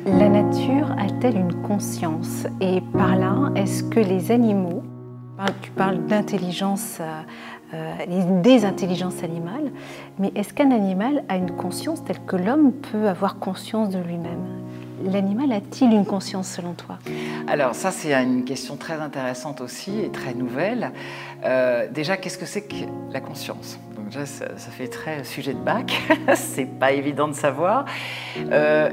La nature a-t-elle une conscience? Et par là, est-ce que les animaux, tu parles d'intelligence, des intelligences animales, mais est-ce qu'un animal a une conscience telle que l'homme peut avoir conscience de lui-même? L'animal a-t-il une conscience selon toi? Alors ça, c'est une question très intéressante aussi et très nouvelle. Déjà, qu'est-ce que c'est que la conscience? Donc déjà, ça fait très sujet de bac, c'est pas évident de savoir.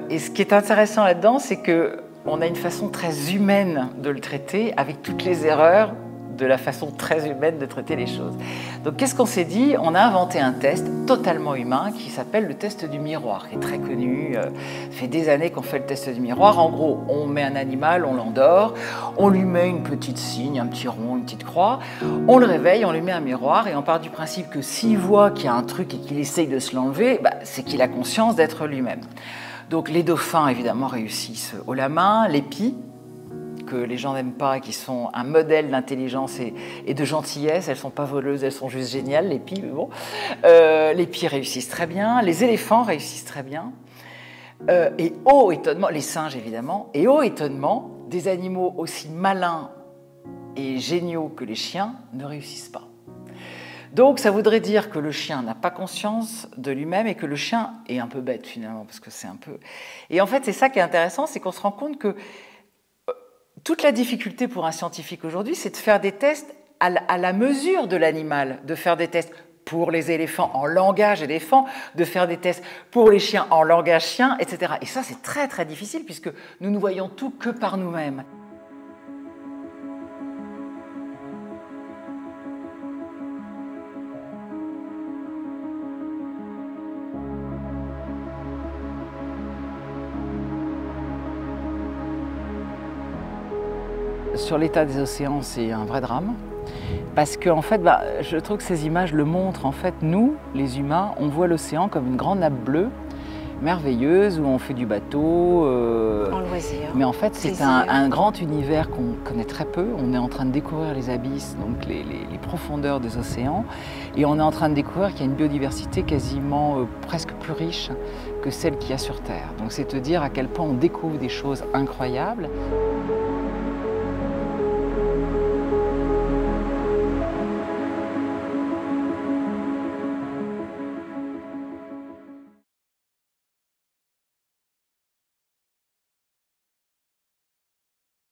Et ce qui est intéressant là-dedans, c'est qu'on a une façon très humaine de le traiter, avec toutes les erreurs de la façon très humaine de traiter les choses. Donc qu'est-ce qu'on s'est dit? On a inventé un test totalement humain qui s'appelle le test du miroir, qui est très connu. Ça fait des années qu'on fait le test du miroir. En gros, on met un animal, on l'endort, on lui met une petite signe, un petit rond, une petite croix, on le réveille, on lui met un miroir et on part du principe que s'il voit qu'il y a un truc et qu'il essaye de se l'enlever, c'est qu'il a conscience d'être lui-même. Donc les dauphins, évidemment, réussissent haut la main, les pies, que les gens n'aiment pas, qui sont un modèle d'intelligence et de gentillesse. Elles ne sont pas voleuses, elles sont juste géniales, les pies. Mais bon. Les pies réussissent très bien, les éléphants réussissent très bien. Et ô étonnement, les singes évidemment, et ô étonnement, des animaux aussi malins et géniaux que les chiens ne réussissent pas. Donc ça voudrait dire que le chien n'a pas conscience de lui-même et que le chien est un peu bête finalement, parce que c'est un peu... Et en fait, c'est ça qui est intéressant, c'est qu'on se rend compte que toute la difficulté pour un scientifique aujourd'hui, c'est de faire des tests à la mesure de l'animal, de faire des tests pour les éléphants en langage éléphant, de faire des tests pour les chiens en langage chien, etc. Et ça, c'est très très difficile puisque nous ne voyons tout que par nous-mêmes. Sur l'état des océans, c'est un vrai drame. Parce que en fait, je trouve que ces images le montrent. En fait, nous, les humains, on voit l'océan comme une grande nappe bleue, merveilleuse, où on fait du bateau. En loisir. Mais en fait, c'est un grand univers qu'on connaît très peu. On est en train de découvrir les abysses, donc les profondeurs des océans. Et on est en train de découvrir qu'il y a une biodiversité quasiment presque plus riche que celle qu'il y a sur Terre. Donc c'est te dire à quel point on découvre des choses incroyables.